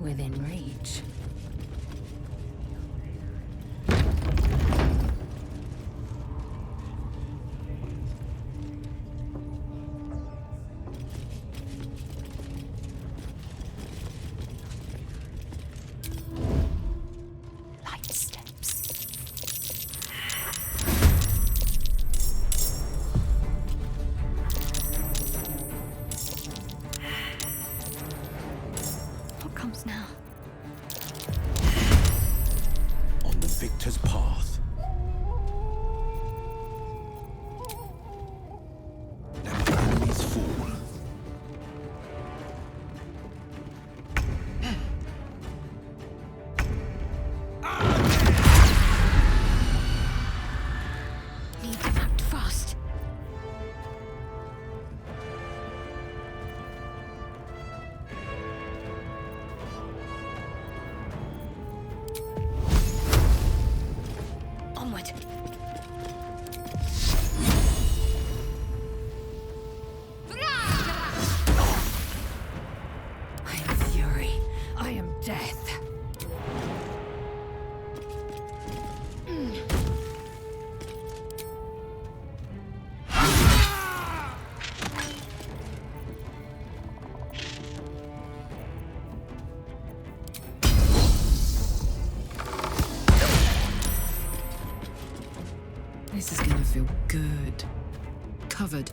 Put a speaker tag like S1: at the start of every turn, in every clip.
S1: within reach.
S2: Now.
S3: On the victor's path. And the enemies fall.
S2: Need to act fast. Onward.
S1: I am fury. I am death. This is gonna feel good. Covered.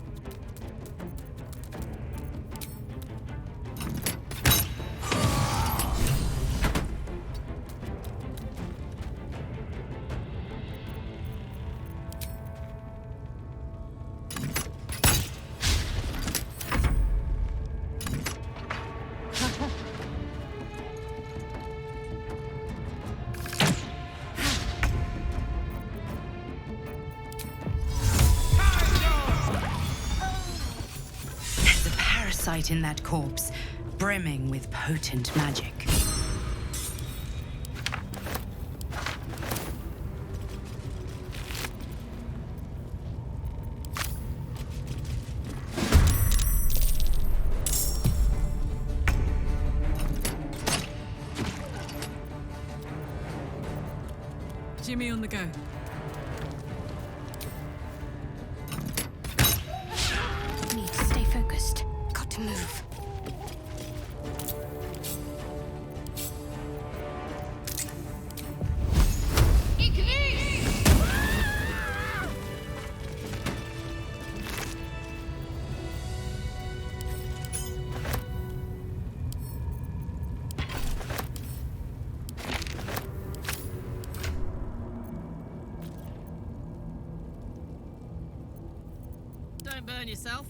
S1: Sight in that corpse, brimming with potent magic. Jimmy on the go.
S2: Need to stay focused. Got to move.
S1: Don't burn yourself.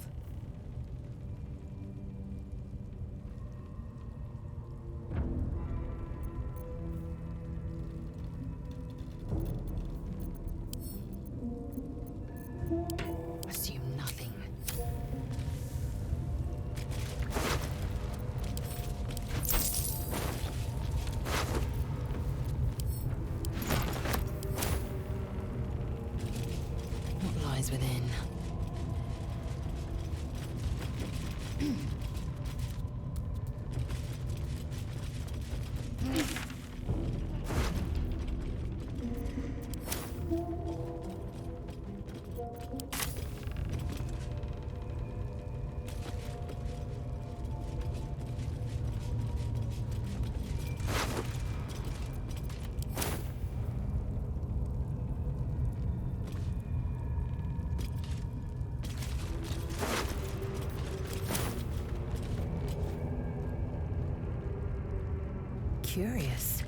S1: Assume nothing. What lies within? Curious.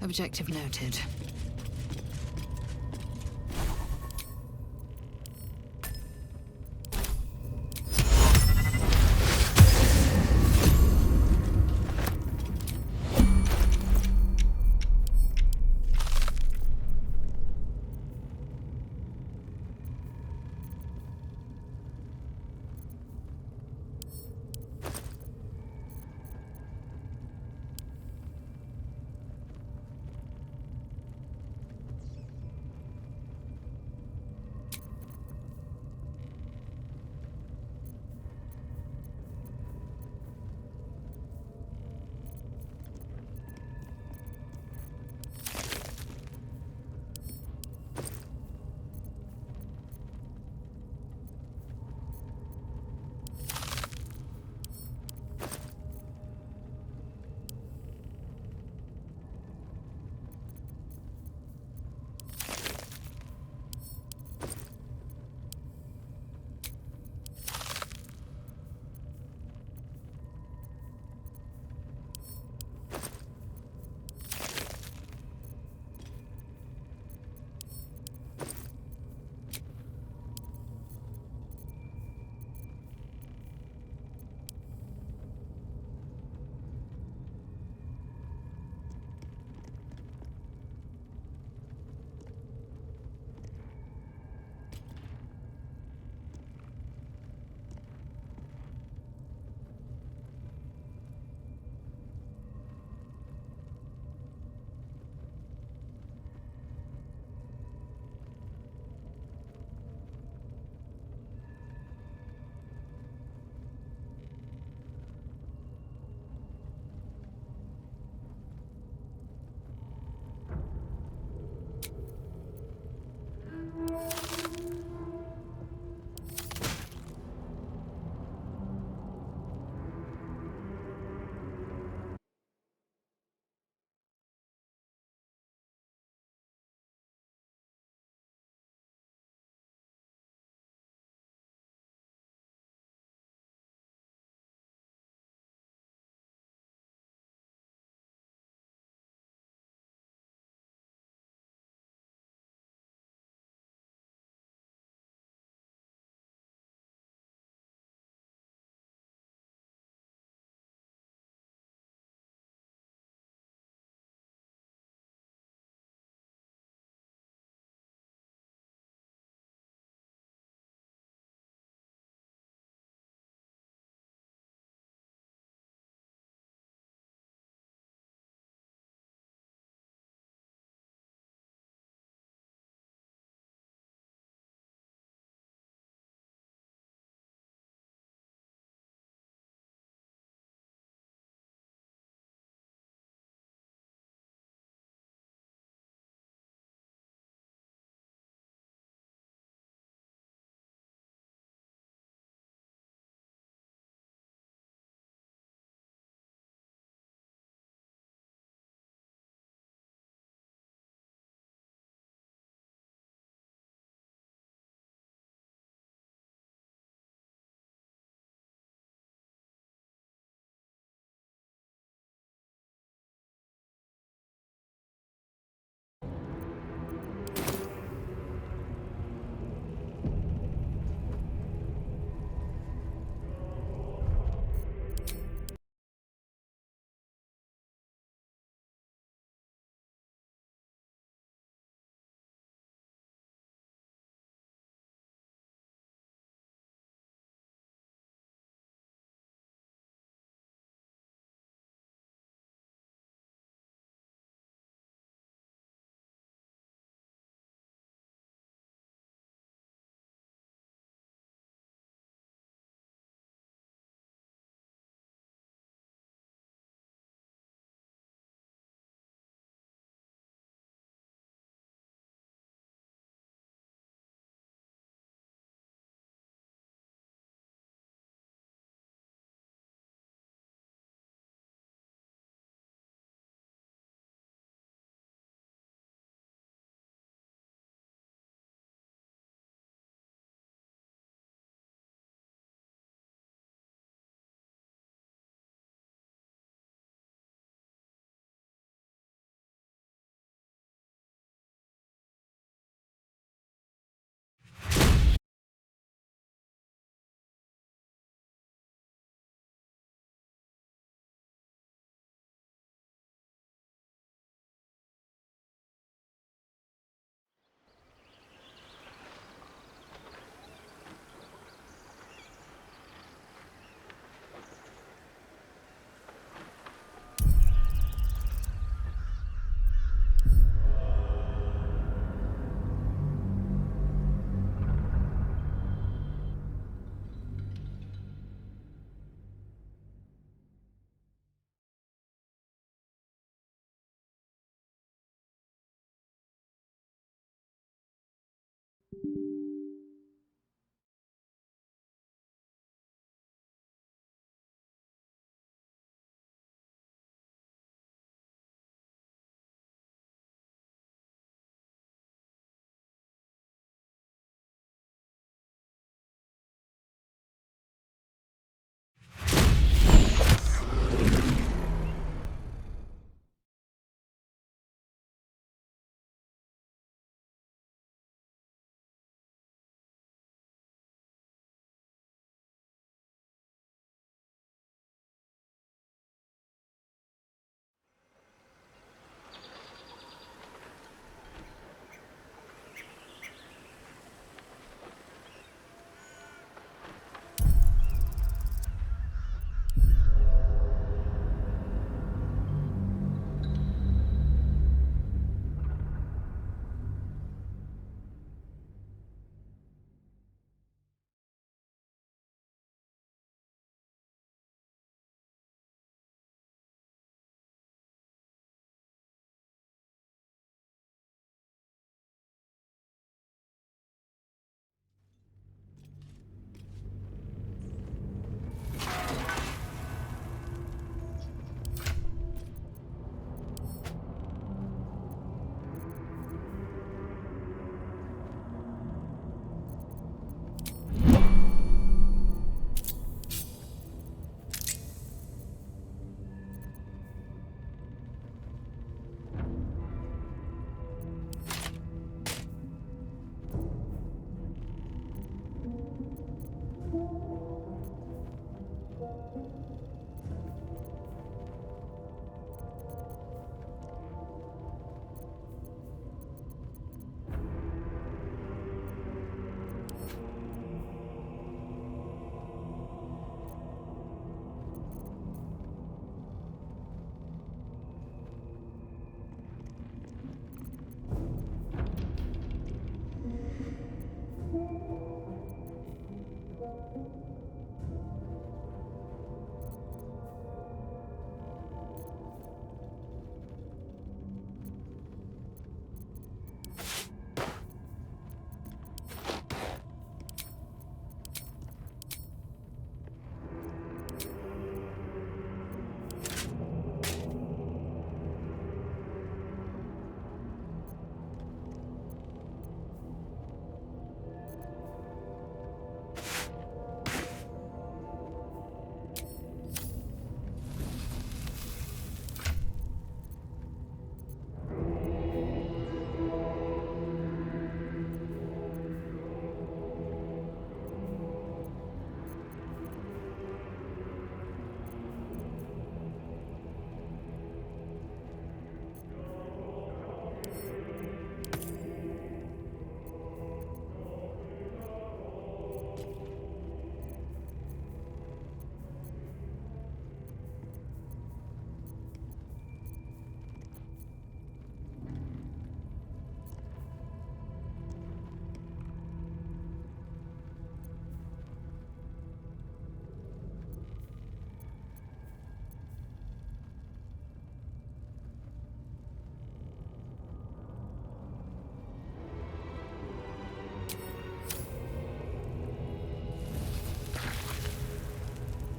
S1: Objective noted.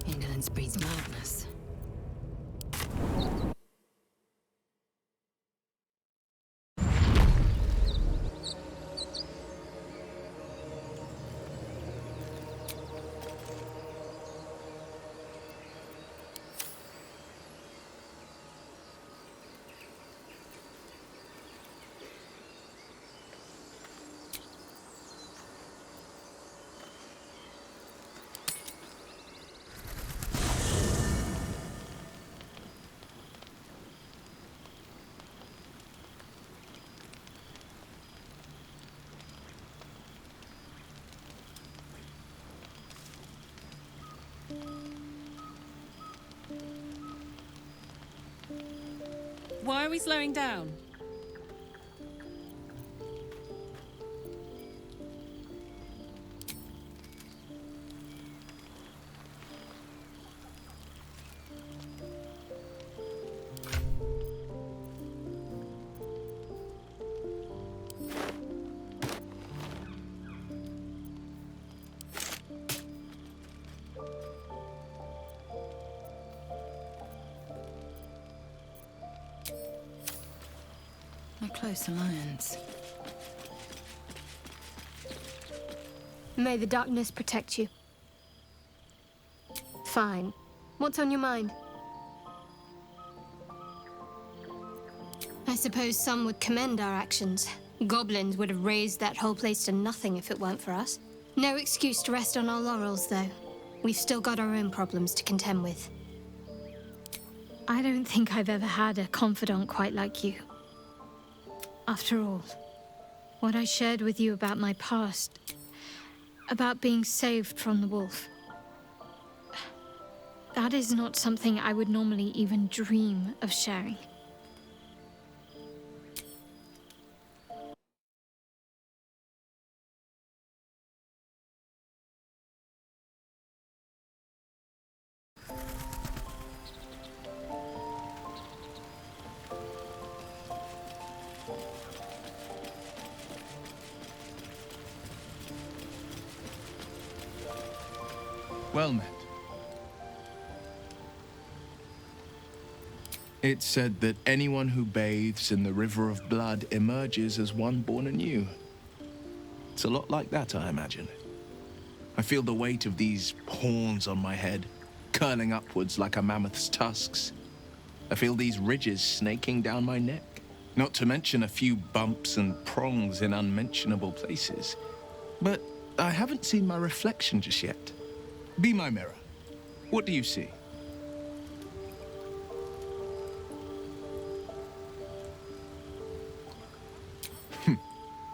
S1: Indolence breeds madness.
S4: Why are we slowing down?
S1: A close alliance.
S2: May the darkness protect you. Fine. What's on your mind? I suppose some would commend our actions. Goblins would have razed that whole place to nothing if it weren't for us. No excuse to rest on our laurels, though. We've still got our own problems to contend with.
S4: I don't think I've ever had a confidant quite like you. After all, what I shared with you about my past, about being saved from the wolf, that is not something I would normally even dream of sharing.
S5: Well met. It's said that anyone who bathes in the river of blood emerges as one born anew. It's a lot like that, I imagine. I feel the weight of these horns on my head, curling upwards like a mammoth's tusks. I feel these ridges snaking down my neck, not to mention a few bumps and prongs in unmentionable places. But I haven't seen my reflection just yet. Be my mirror. What do you see?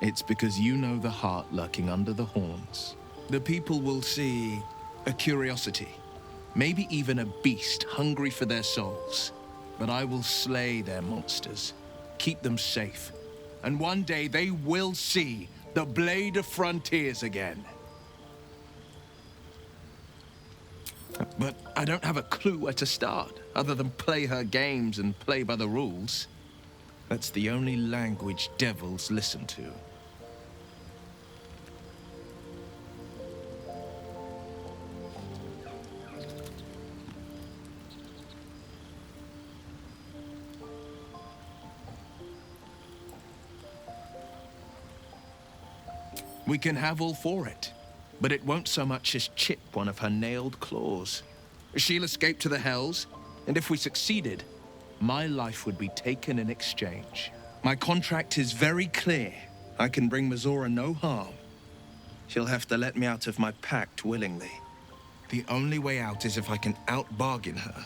S5: It's because you know the heart lurking under the horns. The people will see a curiosity, maybe even a beast hungry for their souls. But I will slay their monsters, keep them safe, and one day they will see the Blade of Frontiers again. But I don't have a clue where to start, other than play her games and play by the rules. That's the only language devils listen to. We can have all for it, but it won't so much as chip one of her nailed claws. She'll escape to the Hells, and if we succeeded, my life would be taken in exchange. My contract is very clear. I can bring Mazora no harm. She'll have to let me out of my pact willingly. The only way out is if I can out-bargain her.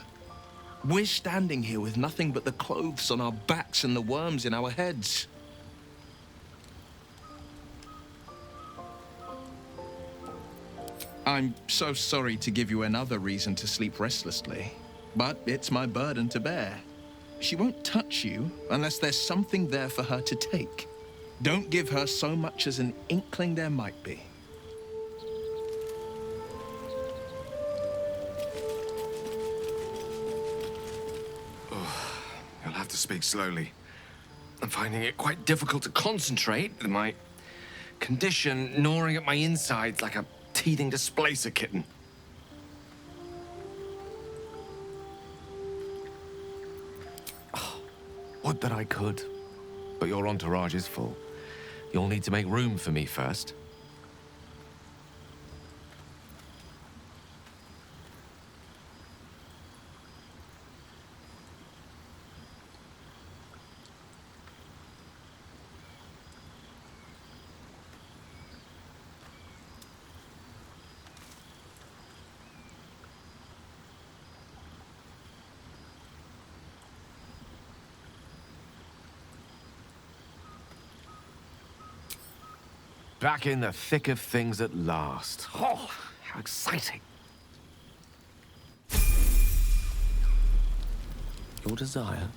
S5: We're standing here with nothing but the clothes on our backs and the worms in our heads. I'm so sorry to give you another reason to sleep restlessly, but it's my burden to bear. She won't touch you unless there's something there for her to take. Don't give her so much as an inkling there might be.
S6: You'll have to speak slowly. I'm finding it quite difficult to concentrate with my condition gnawing at my insides like a teething displacer kitten. Would that I could, but your entourage is full. You'll need to make room for me first. Back in the thick of things at last. Oh, how exciting. Your desire?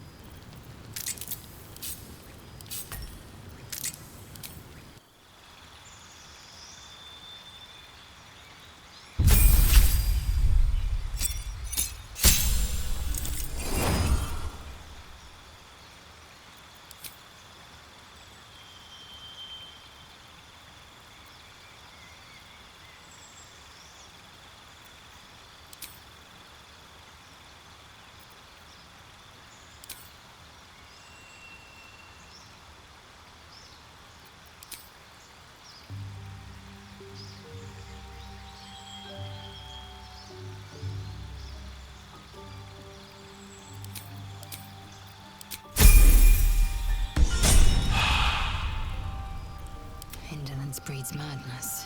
S1: Ignorance breeds madness.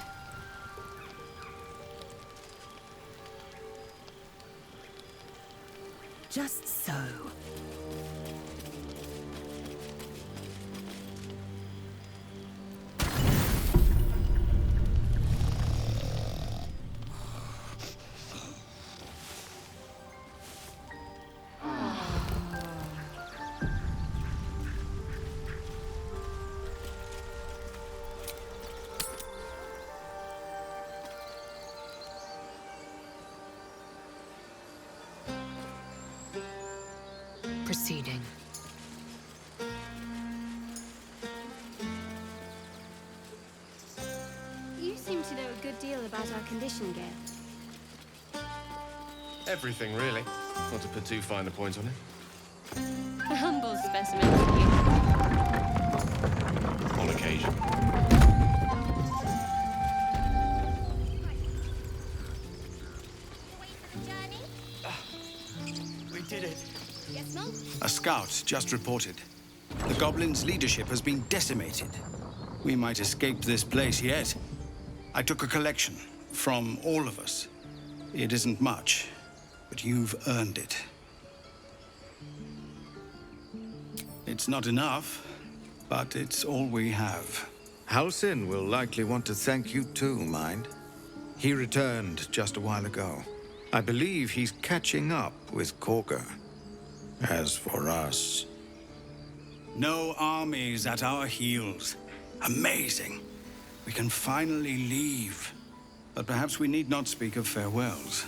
S1: Just so. Proceeding.
S2: You seem to know a good deal about our condition, Gale.
S6: Everything, really. Not to put too fine a point on it.
S2: A humble specimen of you.
S6: On occasion.
S3: We did it.
S2: Yes, Mom?
S7: A scout just reported. The goblins' leadership has been decimated. We might escape this place yet. I took a collection from all of us. It isn't much, but you've earned it. It's not enough, but it's all we have.
S8: Halsin will likely want to thank you too, Mind. He returned just a while ago. I believe he's catching up with Korga. As for us...
S7: No armies at our heels. Amazing. We can finally leave. But perhaps we need not speak of farewells.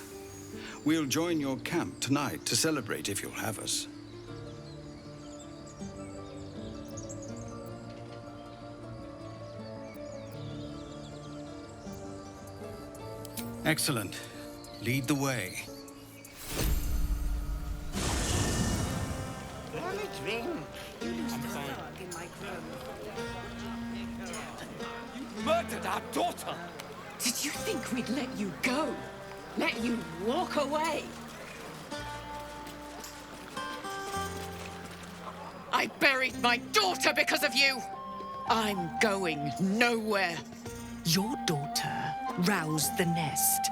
S7: We'll join your camp tonight to celebrate if you'll have us. Excellent. Lead the way.
S9: Murdered our daughter!
S1: Did you think we'd let you go? Let you walk away? I buried my daughter because of you! I'm going nowhere. Your daughter roused the nest.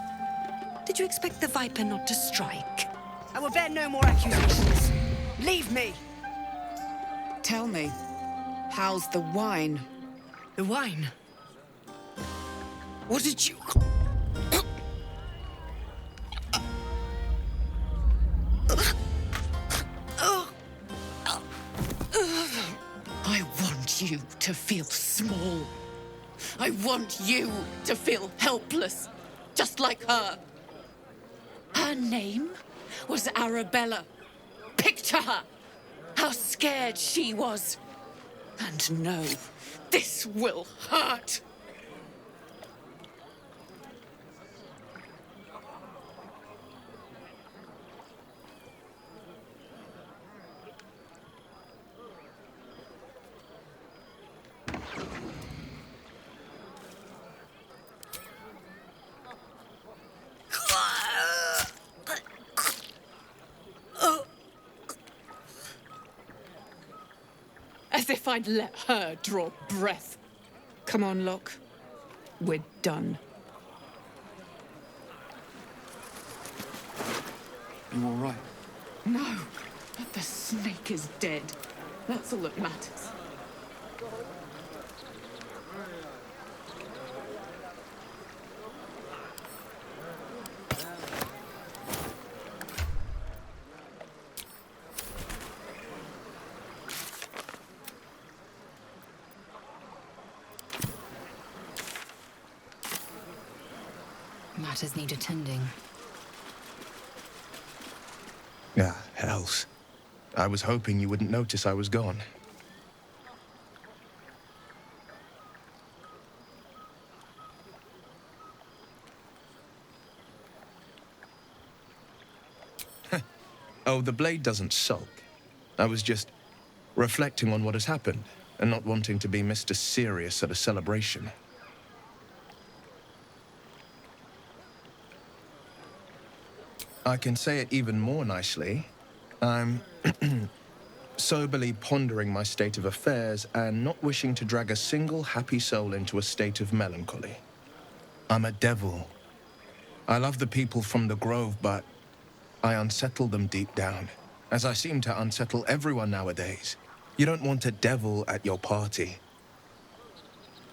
S1: Did you expect the Viper not to strike? I will bear no more accusations. Leave me! Tell me, how's the wine? The wine? What did you... I want you to feel small. I want you to feel helpless, just like her. Her name was Arabella. Picture her, how scared she was. And no, this will hurt. As if I'd let her draw breath. Come on, Locke. We're done.
S6: You all right?
S1: No, but the snake is dead. That's all that matters. Matters need attending.
S5: Ah, hells. I was hoping you wouldn't notice I was gone. Oh, the blade doesn't sulk. I was just reflecting on what has happened and not wanting to be Mr. Serious at a celebration. I can say it even more nicely. I'm soberly pondering my state of affairs and not wishing to drag a single happy soul into a state of melancholy. I'm a devil. I love the people from the Grove, but I unsettle them deep down, as I seem to unsettle everyone nowadays. You don't want a devil at your party.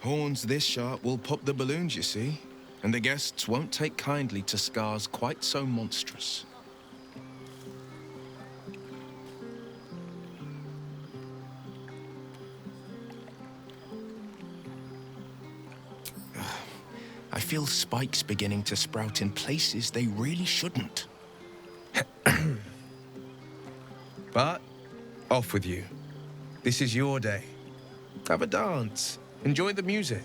S5: Horns this sharp will pop the balloons, you see, and the guests won't take kindly to scars quite so monstrous. I feel spikes beginning to sprout in places they really shouldn't. But off with you. This is your day. Have a dance. Enjoy the music.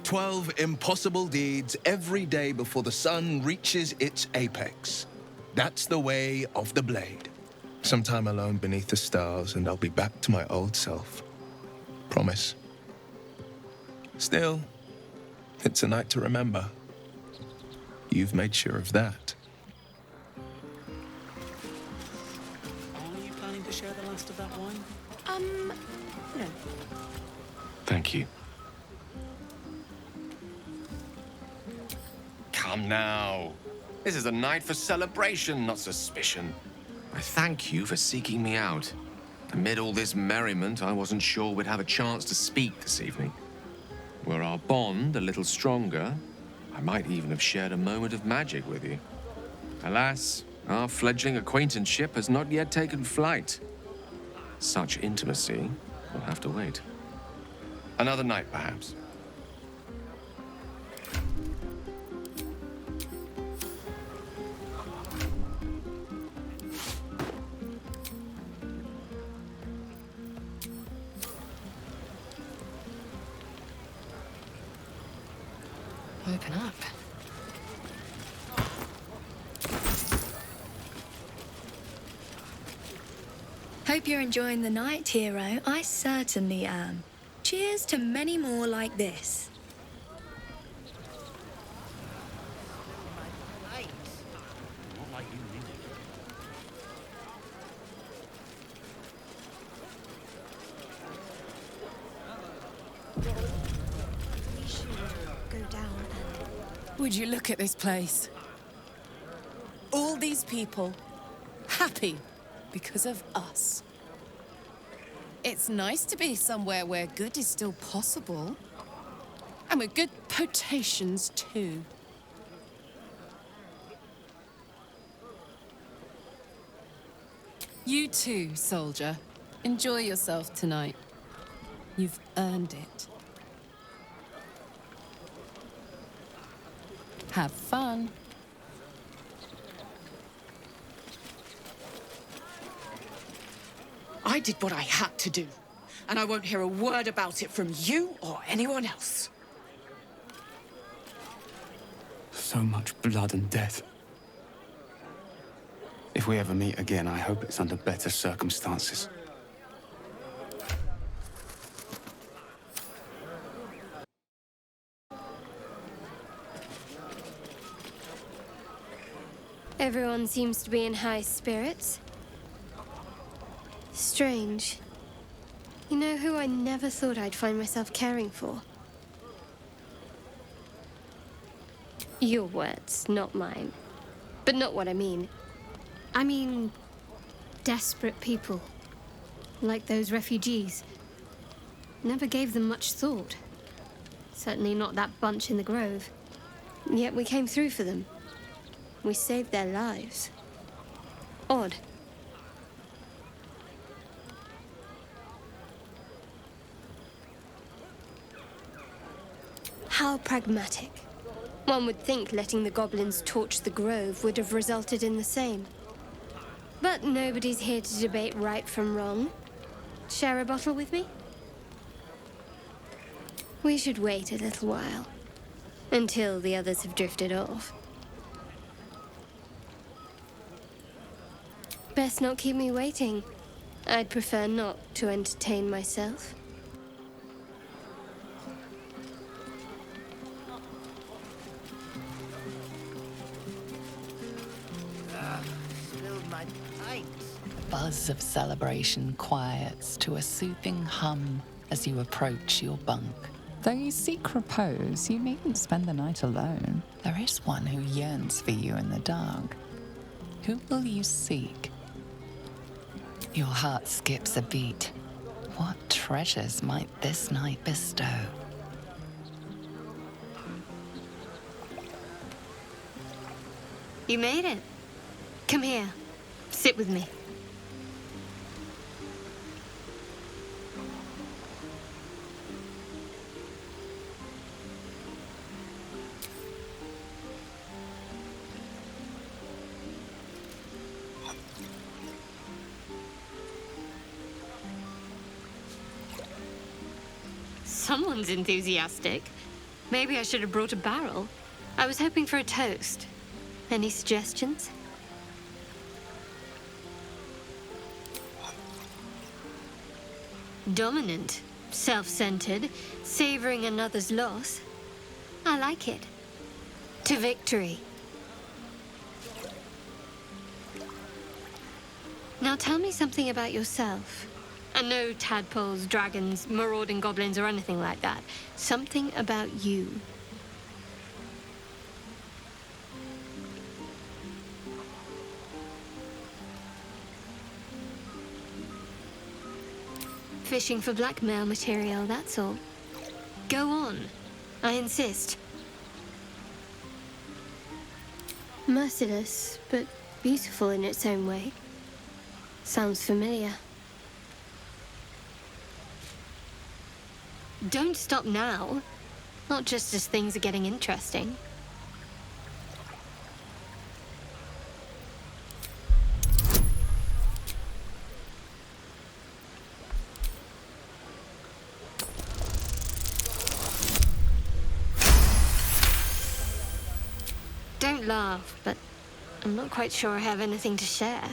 S5: "12 impossible deeds every day before the sun reaches its apex. That's the way of the blade. Sometime alone beneath the stars, and I'll be back to my old self. Promise. Still, it's a night to remember. You've made sure of that."
S9: Are you planning to share the last of that wine?
S1: No.
S6: Thank you. Come now. This is a night for celebration, not suspicion. I thank you for seeking me out. Amid all this merriment, I wasn't sure we'd have a chance to speak this evening. Were our bond a little stronger, I might even have shared a moment of magic with you. Alas, our fledgling acquaintanceship has not yet taken flight. Such intimacy will have to wait. Another night, perhaps.
S1: Open up.
S10: Hope you're enjoying the night, hero. I certainly am. Cheers to many more like this.
S1: Would you look at this place? All these people happy because of us. It's nice to be somewhere where good is still possible. And with good potations, too. You too, soldier. Enjoy yourself tonight. You've earned it. Have fun. I did what I had to do, and I won't hear a word about it from you or anyone else.
S9: So much blood and death. If we ever meet again, I hope it's under better circumstances.
S2: Everyone seems to be in high spirits. Strange. You know who I never thought I'd find myself caring for? Your words, not mine. But not what I mean. I mean, desperate people. Like those refugees. Never gave them much thought. Certainly not that bunch in the Grove. Yet we came through for them. We saved their lives. Odd. How pragmatic. One would think letting the goblins torch the grove would have resulted in the same. But nobody's here to debate right from wrong. Share a bottle with me? We should wait a little while. Until the others have drifted off. Best not keep me waiting. I'd prefer not to entertain myself.
S11: The buzz of celebration quiets to a soothing hum as you approach your bunk.
S12: Though you seek repose, you needn't spend the night alone.
S11: There is one who yearns for you in the dark. Who will you seek? Your heart skips a beat. What treasures might this night bestow?
S2: You made it. Come here. Sit with me. Someone's enthusiastic. Maybe I should have brought a barrel. I was hoping for a toast. Any suggestions? Dominant, self-centered, savoring another's loss. I like it. To victory. Now tell me something about yourself. And no tadpoles, dragons, marauding goblins, or anything like that. Something about you. Fishing for blackmail material, that's all. Go on. I insist. Merciless, but beautiful in its own way. Sounds familiar. Don't stop now. Not just as things are getting interesting. Don't laugh, but I'm not quite sure I have anything to share.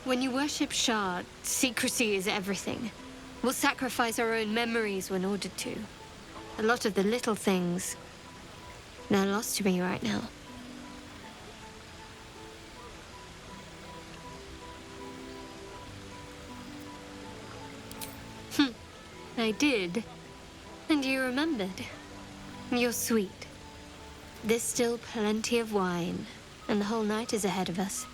S2: When you worship Shard, secrecy is everything. We'll sacrifice our own memories when ordered to. A lot of the little things, they're lost to me right now. I did. And you remembered. You're sweet. There's still plenty of wine, and the whole night is ahead of us.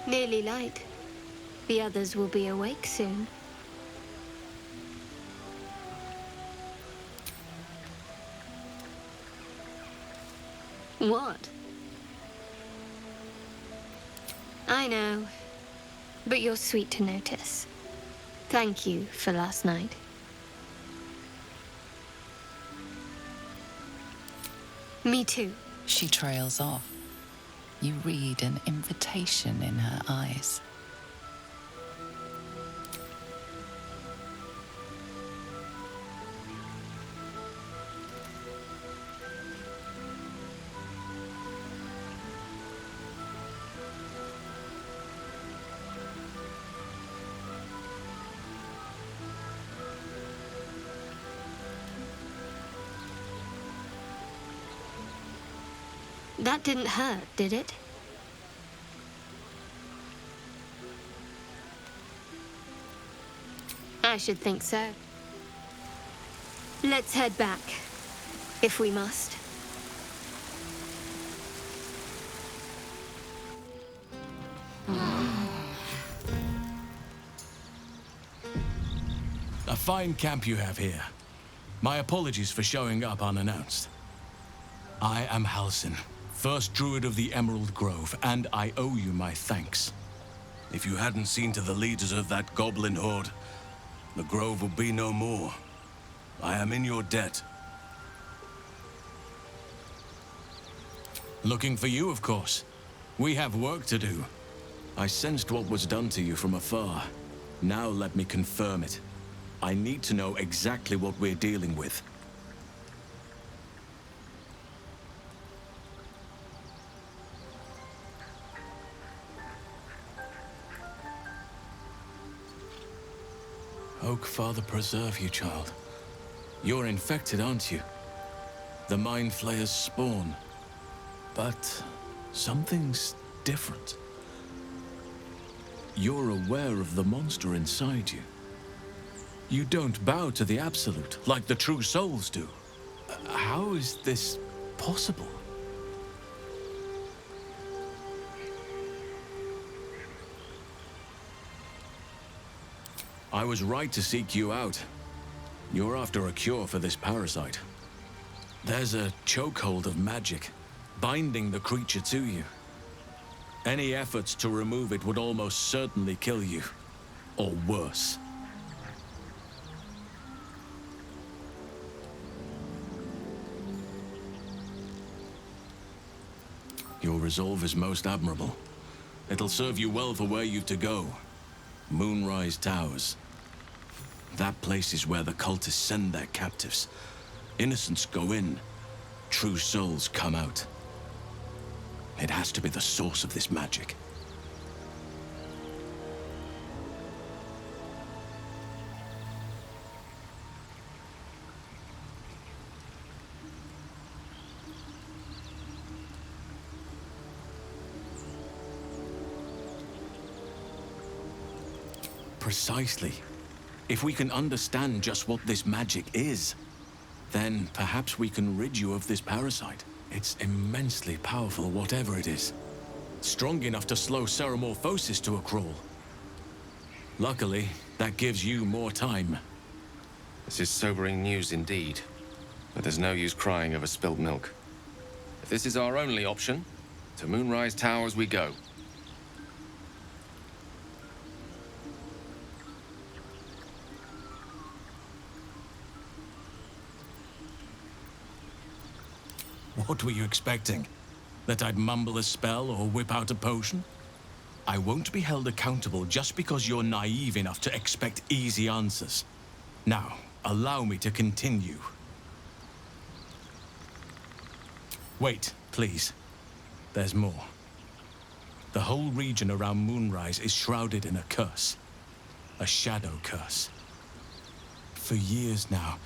S2: Nearly light. The others will be awake soon. What? I know, but you're sweet to notice. Thank you for last night. Me too.
S11: She trails off. You read an invitation in her eyes.
S2: That didn't hurt, did it? I should think so. Let's head back, if we must.
S13: A fine camp you have here. My apologies for showing up unannounced. I am Halsin, first druid of the Emerald Grove, and I owe you my thanks. If you hadn't seen to the leaders of that goblin horde, the grove would be no more. I am in your debt. Looking for you, of course. We have work to do. I sensed what was done to you from afar. Now let me confirm it. I need to know exactly what we're dealing with. Oak Father preserve you, child. You're infected, aren't you? The Mind Flayer's spawn. But something's different. You're aware of the monster inside you. You don't bow to the Absolute like the true souls do. How is this possible? I was right to seek you out. You're after a cure for this parasite. There's a chokehold of magic, binding the creature to you. Any efforts to remove it would almost certainly kill you. Or worse. Your resolve is most admirable. It'll serve you well for where you've to go. Moonrise Towers. That place is where the cultists send their captives. Innocents go in. True souls come out. It has to be the source of this magic. Precisely. If we can understand just what this magic is, then perhaps we can rid you of this parasite. It's immensely powerful, whatever it is. Strong enough to slow ceremorphosis to a crawl. Luckily, that gives you more time.
S6: This is sobering news indeed. But there's no use crying over spilt milk. If this is our only option, to Moonrise Towers we go.
S13: What were you expecting? That I'd mumble a spell or whip out a potion? I won't be held accountable just because you're naive enough to expect easy answers. Now, allow me to continue. Wait, please. There's more. The whole region around Moonrise is shrouded in a curse. A shadow curse. For years now,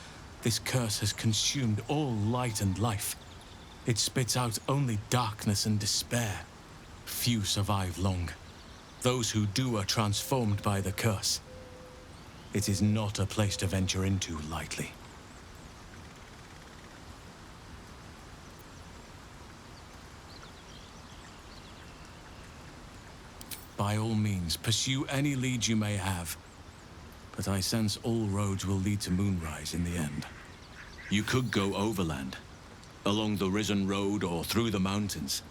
S13: this curse has consumed all light and life. It spits out only darkness and despair. Few survive long. Those who do are transformed by the curse. It is not a place to venture into lightly. By all means, pursue any lead you may have. But I sense all roads will lead to Moonrise in the end. You could go overland. Along the Risen Road or through the mountains.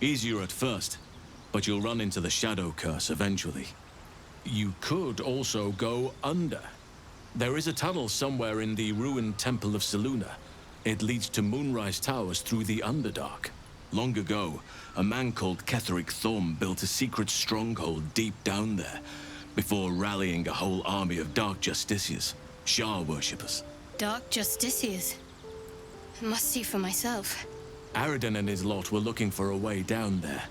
S13: Easier at first, but you'll run into the Shadow Curse eventually. You could also go under. There is a tunnel somewhere in the ruined Temple of Selûne. It leads to Moonrise Towers through the Underdark. Long ago, a man called Ketheric Thorm built a secret stronghold deep down there, before rallying a whole army of Dark Justiciars, Shah worshippers.
S2: Dark Justiciars? Must see for myself.
S13: Aridon and his lot were looking for a way down there.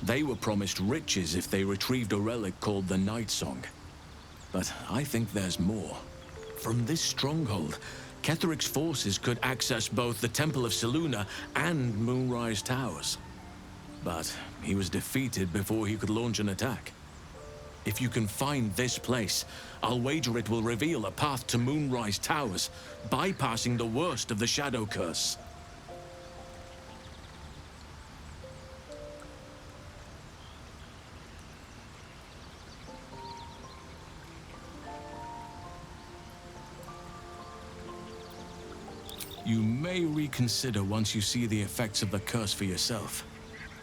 S13: They were promised riches if they retrieved a relic called the Night Song. But I think there's more. From this stronghold, Ketheric's forces could access both the Temple of Selûne and Moonrise Towers. But he was defeated before he could launch an attack. If you can find this place, I'll wager it will reveal a path to Moonrise Towers, bypassing the worst of the Shadow Curse. You may reconsider once you see the effects of the curse for yourself.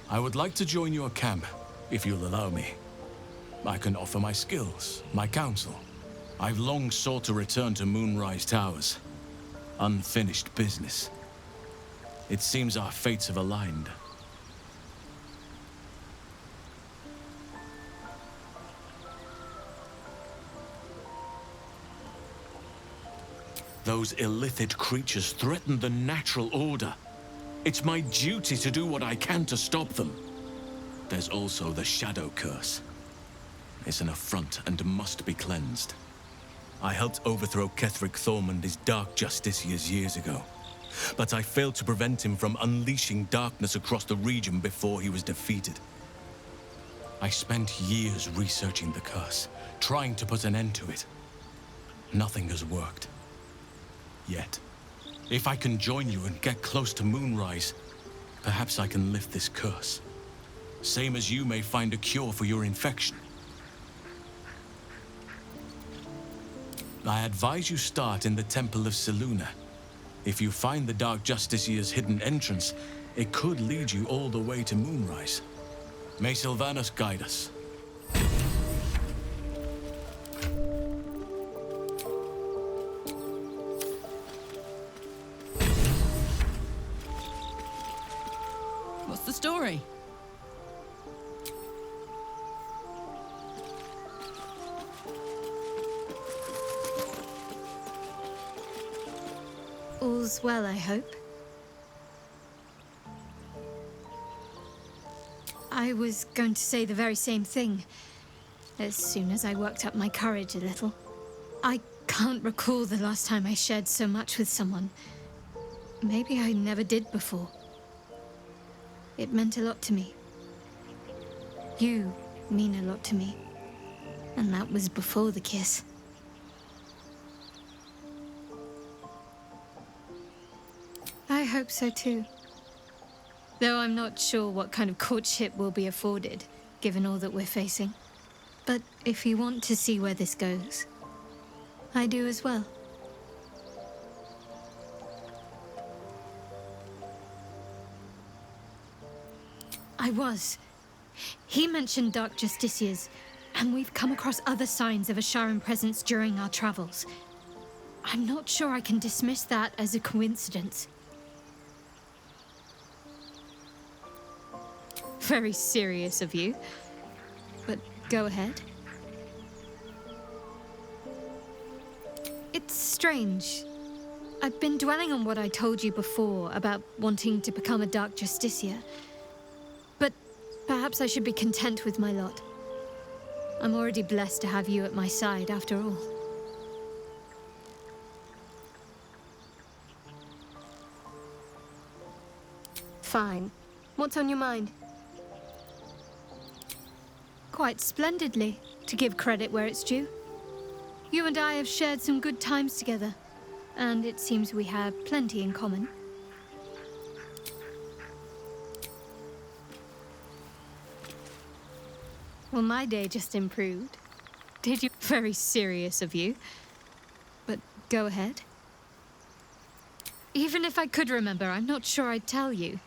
S13: I would like to join your camp, if you'll allow me. I can offer my skills, my counsel. I've long sought to return to Moonrise Towers. Unfinished business. It seems our fates have aligned. Those illithid creatures threaten the natural order. It's my duty to do what I can to stop them. There's also the Shadow Curse. It's an affront and must be cleansed. I helped overthrow Ketheric Thormund as Dark Justiciars years ago. But I failed to prevent him from unleashing darkness across the region before he was defeated. I spent years researching the curse, trying to put an end to it. Nothing has worked. Yet. If I can join you and get close to Moonrise, perhaps I can lift this curse. Same as you may find a cure for your infection. I advise you start in the Temple of Selûne. If you find the Dark Justiciar's hidden entrance, it could lead you all the way to Moonrise. May Sylvanas guide us.
S1: What's the story?
S4: All's well, I hope. I was going to say the very same thing, as soon as I worked up my courage a little. I can't recall the last time I shared so much with someone. Maybe I never did before. It meant a lot to me. You mean a lot to me. And that was before the kiss. I hope so too. Though I'm not sure what kind of courtship will be afforded, given all that we're facing. But if you want to see where this goes, I do as well. I was. He mentioned Dark Justiciars, and we've come across other signs of Asharan presence during our travels. I'm not sure I can dismiss that as a coincidence. Very serious of you, but go ahead. It's strange. I've been dwelling on what I told you before about wanting to become a Dark Justiciar. But perhaps I should be content with my lot. I'm already blessed to have you at my side, after all.
S2: Fine. What's on your mind?
S4: Quite splendidly, to give credit where it's due. You and I have shared some good times together, and it seems we have plenty in common. Well, my day just improved. Did you? Very serious of you. But go ahead. Even if I could remember, I'm not sure I'd tell you.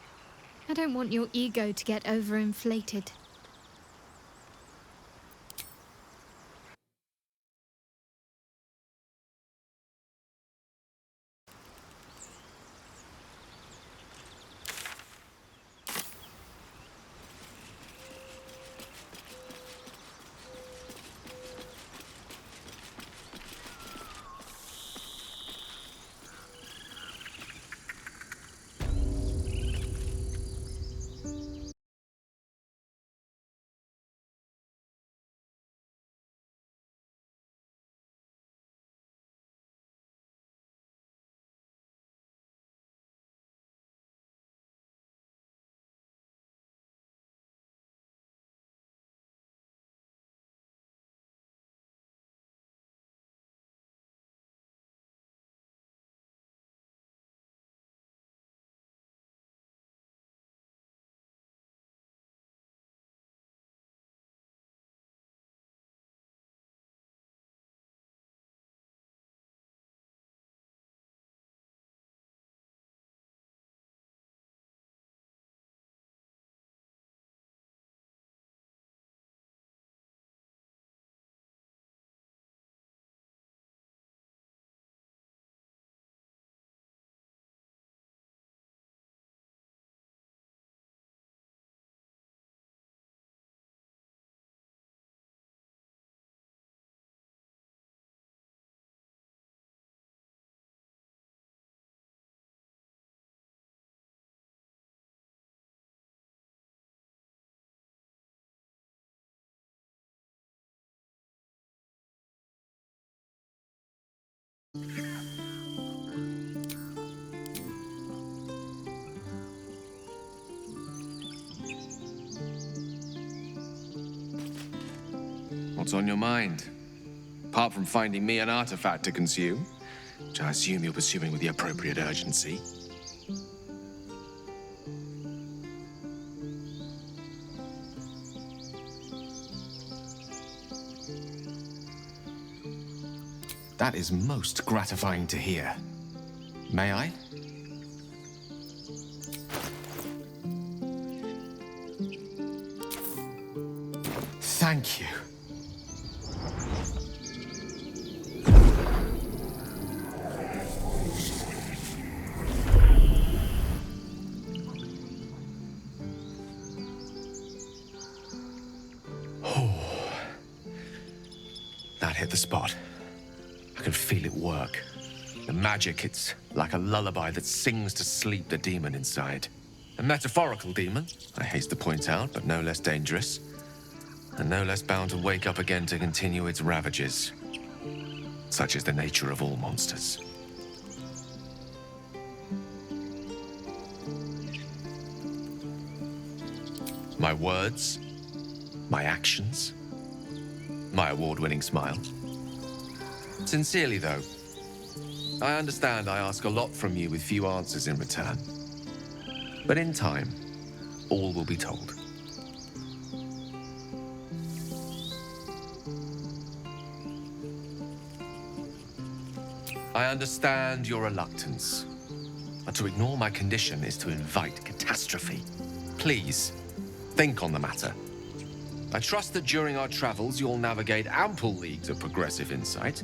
S4: I don't want your ego to get overinflated.
S6: What's on your mind? Apart from finding me an artifact to consume, which I assume you're pursuing with the appropriate urgency. That is most gratifying to hear. May I? Thank you. That hit the spot. I can feel it work. The magic, it's like a lullaby that sings to sleep the demon inside. A metaphorical demon, I haste to point out, but no less dangerous. And no less bound to wake up again to continue its ravages. Such is the nature of all monsters. My words, my actions, my award-winning smile. Sincerely, though, I understand I ask a lot from you with few answers in return. But in time, all will be told. I understand your reluctance, but to ignore my condition is to invite catastrophe. Please, think on the matter. I trust that during our travels you'll navigate ample leagues of progressive insight.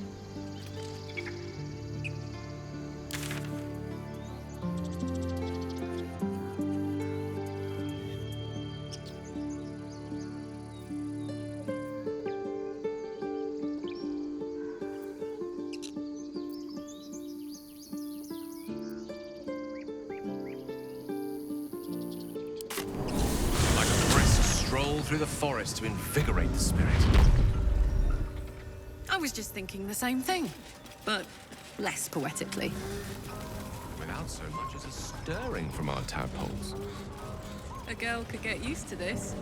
S6: Through the forest to invigorate the spirit.
S1: I was just thinking the same thing, but less poetically.
S6: Without so much as a stirring from our tadpoles.
S1: A girl could get used to this.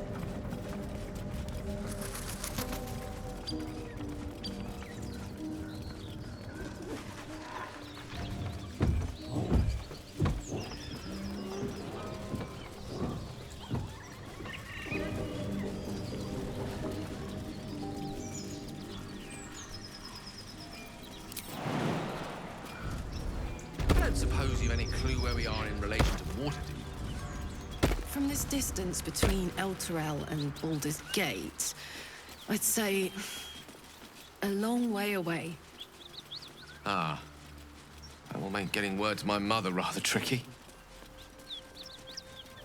S6: Suppose you've any clue where we are in relation to Waterdeep?
S1: From this distance between Elturel and Baldur's Gate, I'd say a long way away.
S6: Ah. That will make getting word to my mother rather tricky.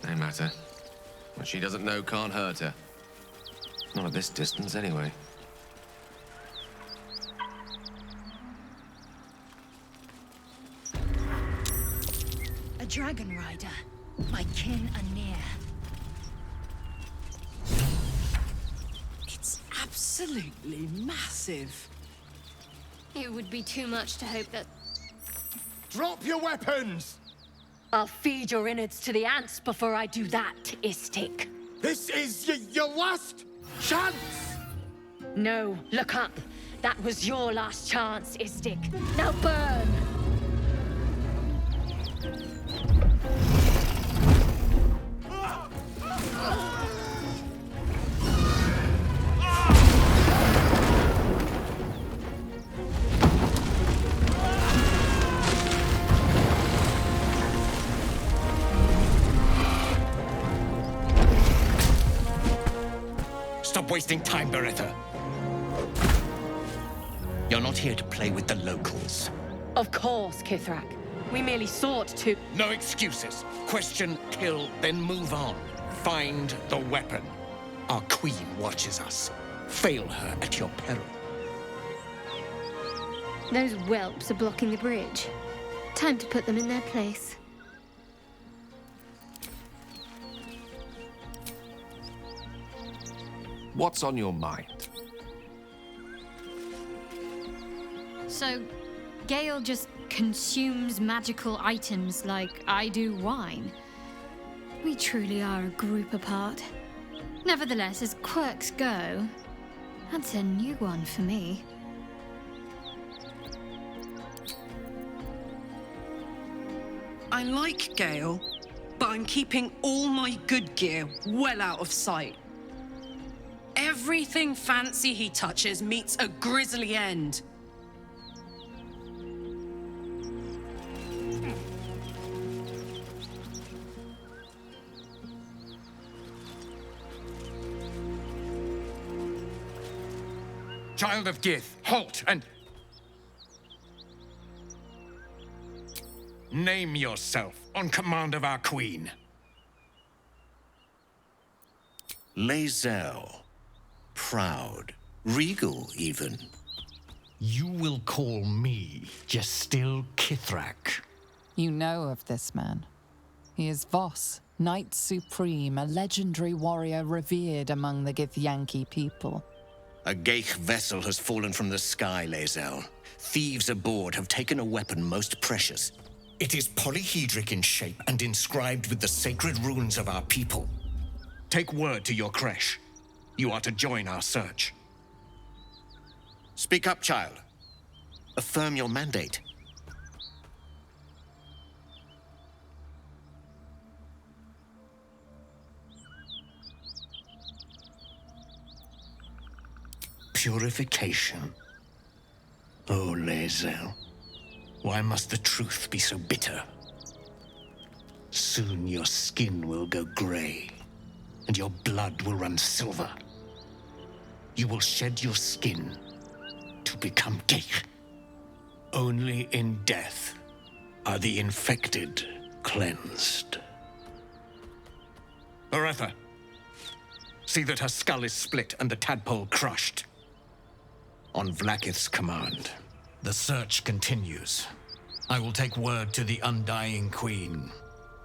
S6: No matter. What she doesn't know can't hurt her. Not at this distance, anyway.
S14: Dragon Rider. My kin are near.
S1: It's absolutely massive.
S2: It would be too much to hope that...
S15: Drop your weapons!
S14: I'll feed your innards to the ants before I do that, Istik.
S15: This is your last chance!
S14: No, look up. That was your last chance, Istik. Now burn!
S3: Stop wasting time, Beretta. You're not here to play with the locals.
S14: Of course, Kithrak. We merely sought to...
S3: No excuses. Question, kill, then move on. Find the weapon. Our queen watches us. Fail her at your peril.
S2: Those whelps are blocking the bridge. Time to put them in their place.
S6: What's on your mind?
S4: So, Gale just consumes magical items like I do wine. We truly are a group apart. Nevertheless, as quirks go,
S2: That's a new one for me.
S16: I like Gale, but I'm keeping all my good gear well out of sight. Everything fancy he touches meets a grisly end.
S3: Child of Gith, halt and... Name yourself on command of our queen.
S17: Lae'zel. Proud. Regal, even.
S3: You will call me Gestil Kithrak.
S11: You know of this man. He is Voss, Knight Supreme, a legendary warrior revered among the Githyanki people.
S17: A Geich vessel has fallen from the sky, Lae'zel. Thieves aboard have taken a weapon most precious. It is polyhedric in shape and inscribed with the sacred runes of our people.
S3: Take word to your creche. You are to join our search.
S17: Speak up, child. Affirm your mandate. Purification. Oh, Lae'zel. Why must the truth be so bitter? Soon your skin will go grey, and your blood will run silver. You will shed your skin to become Geich. Only in death are the infected cleansed.
S3: Oretha, see that her skull is split and the tadpole crushed.
S17: On Vlaakith's command.
S3: The search continues. I will take word to the Undying Queen.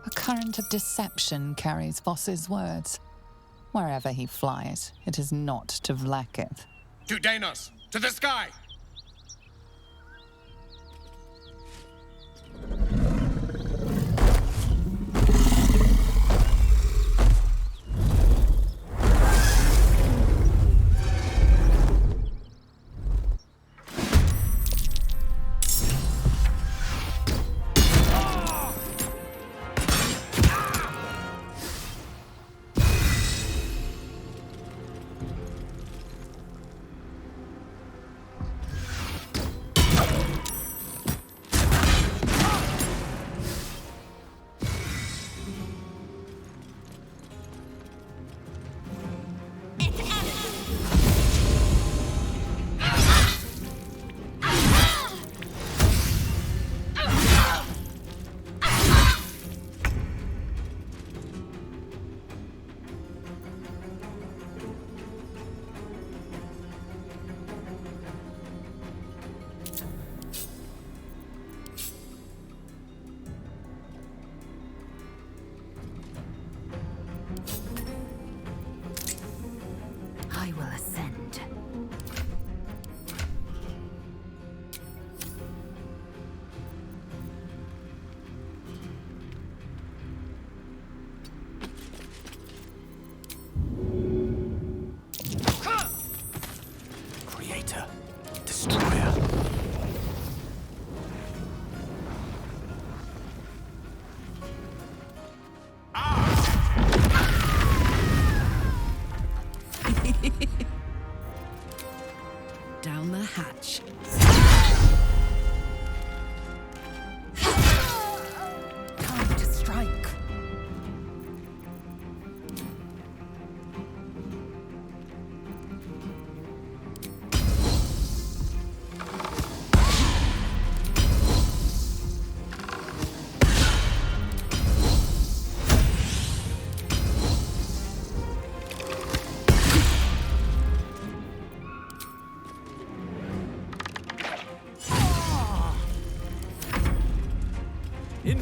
S11: A current of deception carries Voss's words. Wherever he flies, it is not to Vlaakith.
S3: To Danos! To the sky!
S14: I will ascend.
S9: Creator. Destroyer.
S16: Down the hatch.
S14: Time to strike.
S4: I'm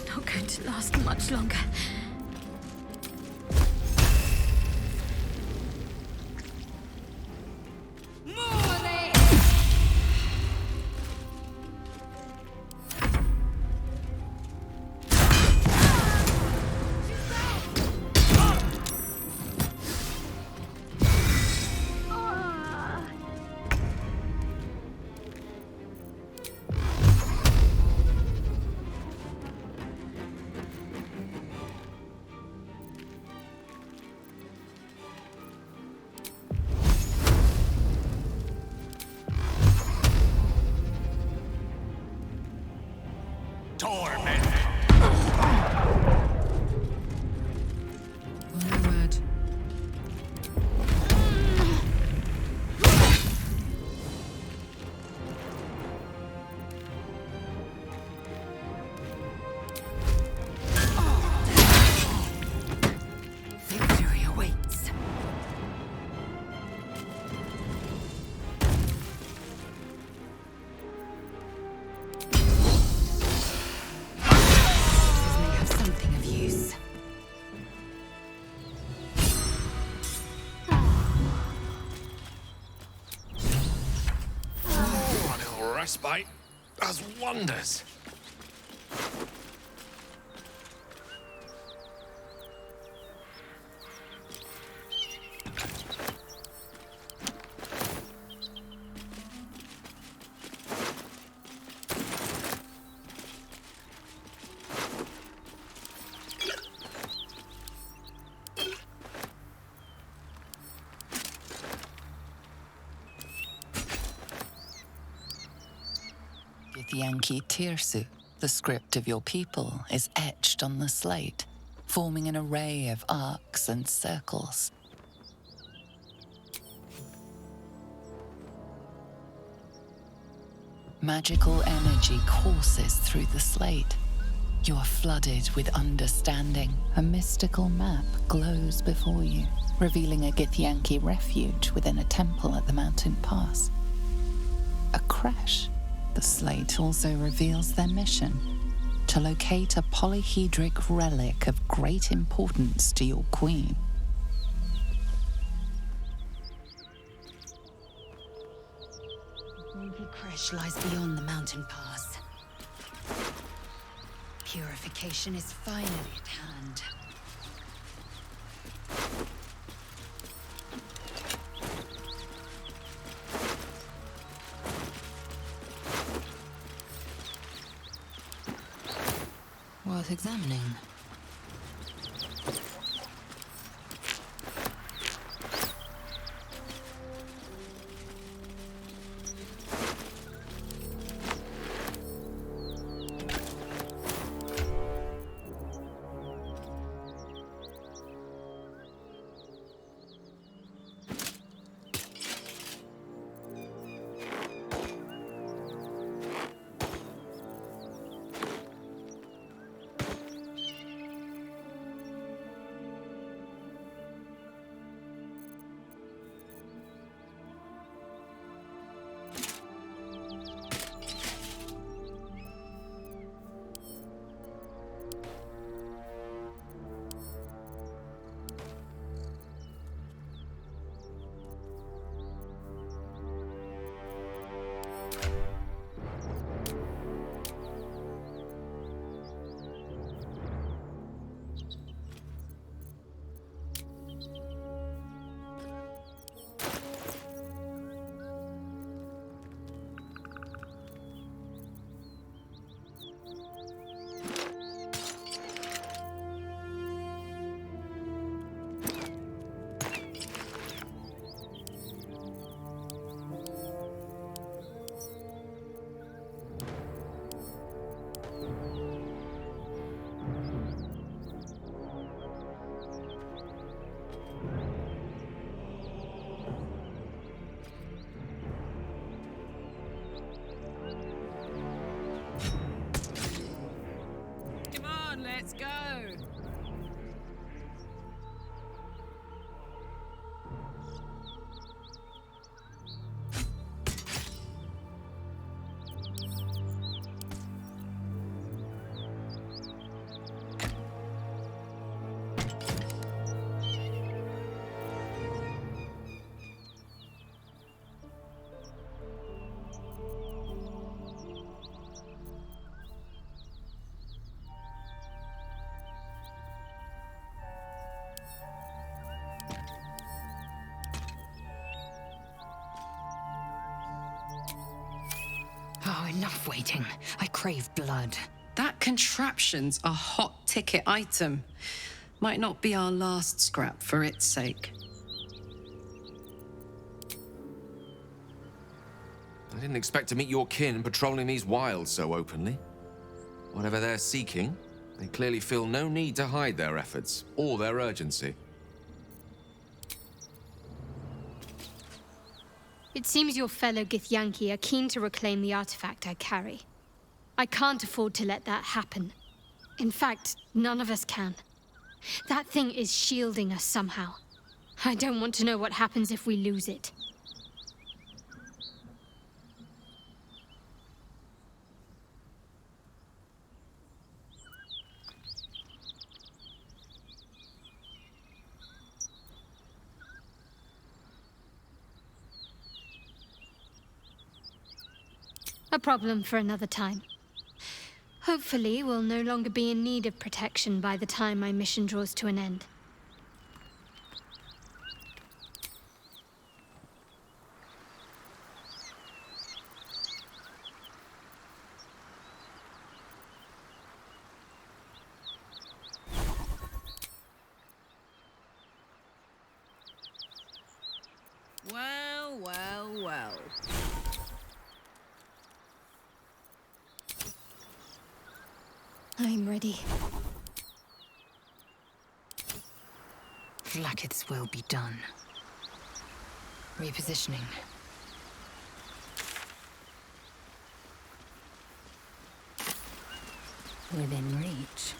S4: not going to last much longer.
S6: respite does wonders.
S11: Githyanki Tirsu, the script of your people, is etched on the slate, forming an array of arcs and circles. Magical energy courses through the slate. You are flooded with understanding.
S12: A mystical map glows before you, revealing a Githyanki refuge within a temple at the mountain pass. A creche. The slate also reveals their mission: to locate a polyhedric relic of great importance to your queen.
S18: The Githyanki creche lies beyond the mountain pass. Purification is finally at hand. Worth examining.
S16: Let's go!
S18: Oh, enough waiting. I crave blood.
S16: That contraption's a hot ticket item. Might not be our last scrap for its sake.
S6: I didn't expect to meet your kin patrolling these wilds so openly. Whatever they're seeking, they clearly feel no need to hide their efforts or their urgency.
S2: It seems your fellow Githyanki are keen to reclaim the artifact I carry. I can't afford to let that happen. In fact, none of us can. That thing is shielding us somehow. I don't want to know what happens if we lose it. A problem for another time. Hopefully, we'll no longer be in need of protection by the time my mission draws to an end.
S19: Well, well, well.
S2: I'm ready.
S18: Vlaakith's will be done. Repositioning. Within reach.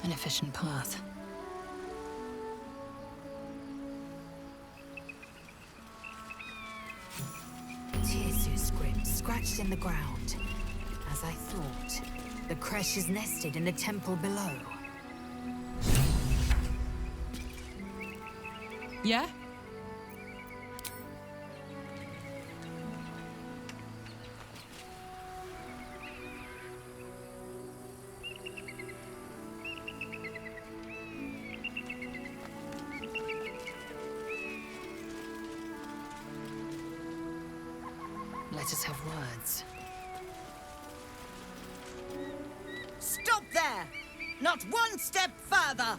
S18: An efficient path.
S20: Tirsu script scratched in the ground. As I thought, the Kresh is nested in the temple below.
S19: Yeah?
S20: Let us have words.
S21: Stop there! Not one step further!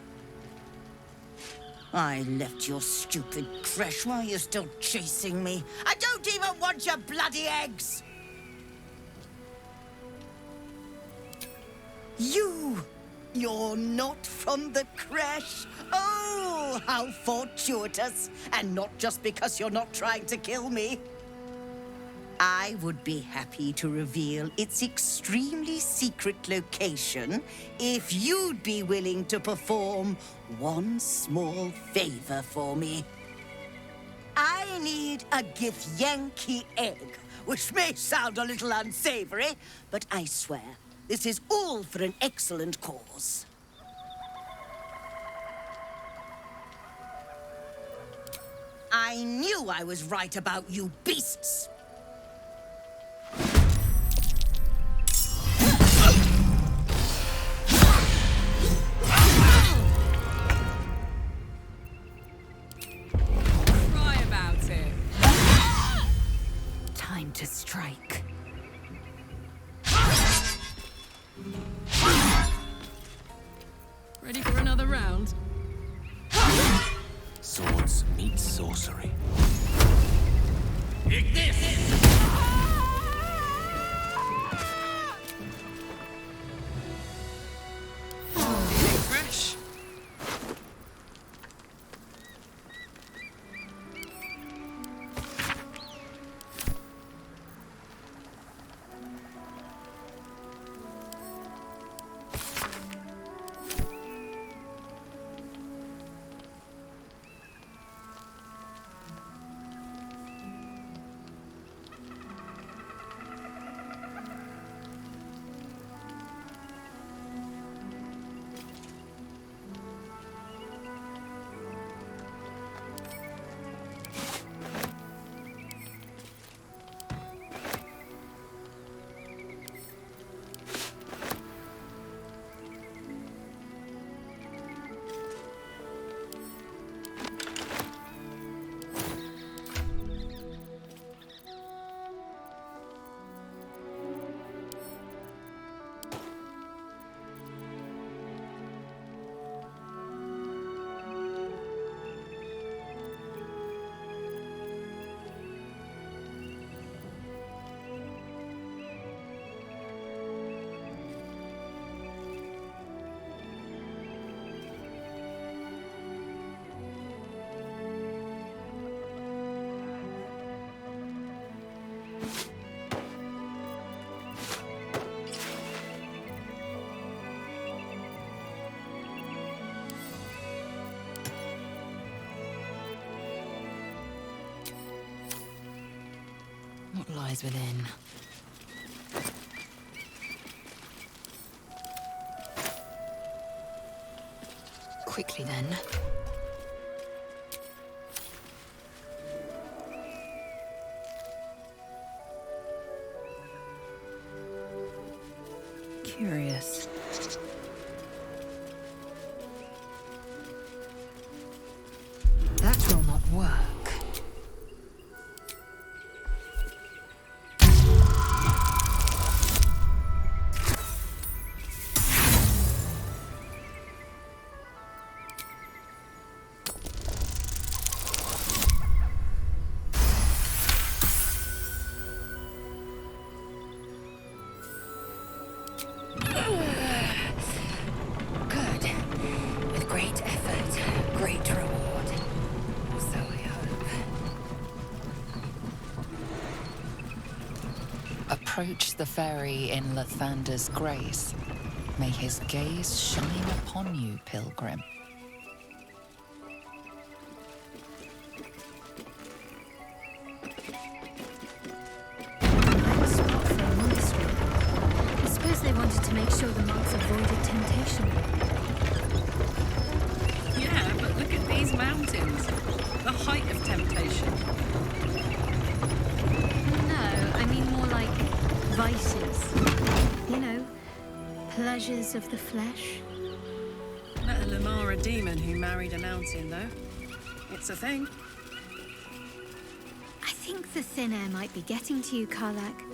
S21: I left your stupid Kresh while you're still chasing me. I don't even want your bloody eggs! You're not from the Kresh? Oh, how fortuitous! And not just because you're not trying to kill me. I would be happy to reveal its extremely secret location if you'd be willing to perform one small favor for me. I need a Githyanki egg, which may sound a little unsavory, but I swear, this is all for an excellent cause. I knew I was right about you beasts!
S19: Cry about it.
S20: Time to strike.
S19: Ready for another round?
S17: Swords meet sorcery.
S15: Take this!
S19: Fresh.
S20: lies within. Quickly then. Curious. That will not work. Good. With great effort, great reward. So I hope.
S12: Approach the fairy in Lathander's grace. May his gaze shine upon you, pilgrim.
S4: Spot for a monastery. I suppose they wanted to make sure the monks avoided temptation.
S19: Yeah, but look at these mountains. The height of temptation.
S4: No, I mean more like vices. You know, pleasures of the flesh.
S19: Met a Lamara demon who married a mountain, though. It's a thing.
S4: I think the thin air might be getting to you, Karlak.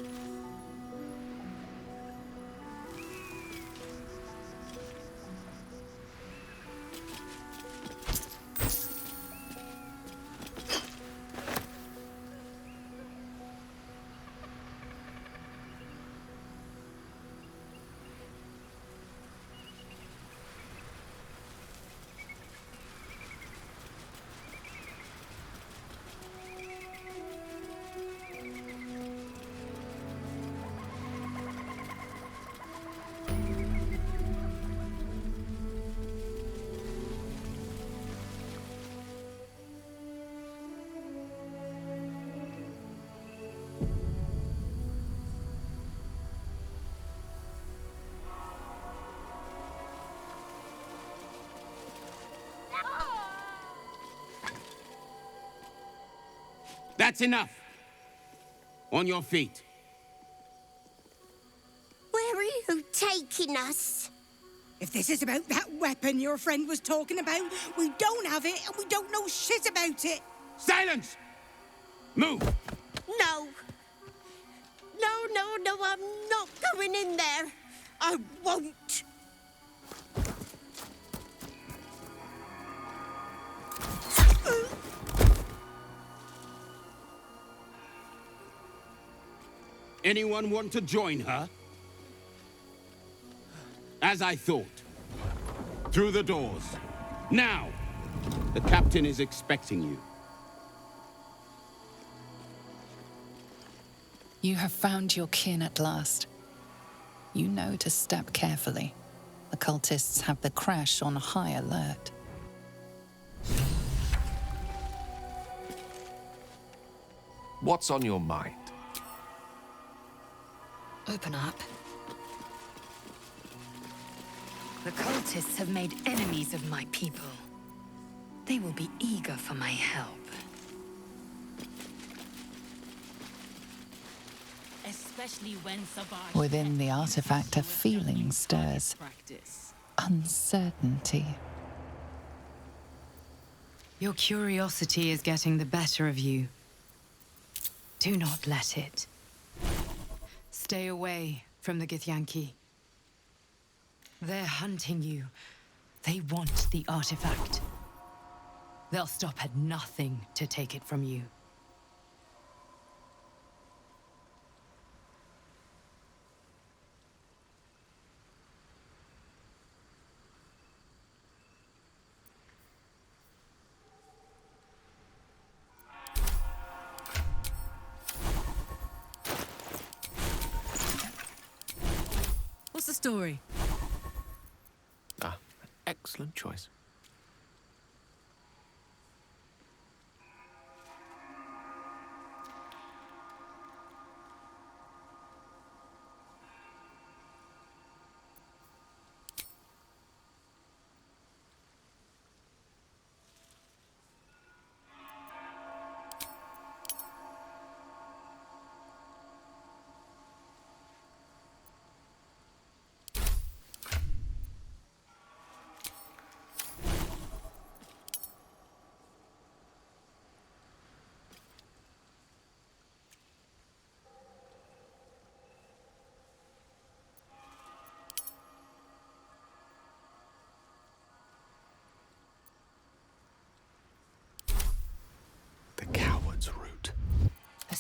S8: That's enough. On your feet.
S22: Where are you taking us?
S23: If this is about that weapon your friend was talking about, we don't have it and we don't know shit about it.
S8: Silence! Move!
S22: No. No, I'm not going in there. I won't.
S8: Anyone want to join her? As I thought. Through the doors. Now! The captain is expecting you.
S12: You have found your kin at last. You know to step carefully. The cultists have the crash on high alert.
S6: What's on your mind?
S20: Open up. The cultists have made enemies of my people. They will be eager for my help.
S18: Especially when Savage
S12: Within the artifact, a feeling stirs.
S18: practice.
S12: Uncertainty.
S20: Your curiosity is getting the better of you. Do not let it. Stay away from the Githyanki. They're hunting you. They want the artifact. They'll stop at nothing to take it from you.
S19: What's the story?
S6: Ah, excellent choice.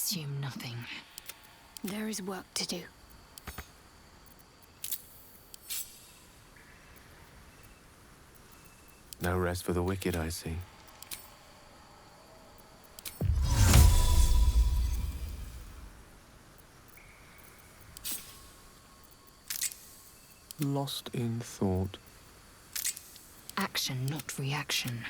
S20: Assume nothing.
S2: There is work to do.
S6: No rest for the wicked, I see. Lost in thought.
S20: Action, not reaction.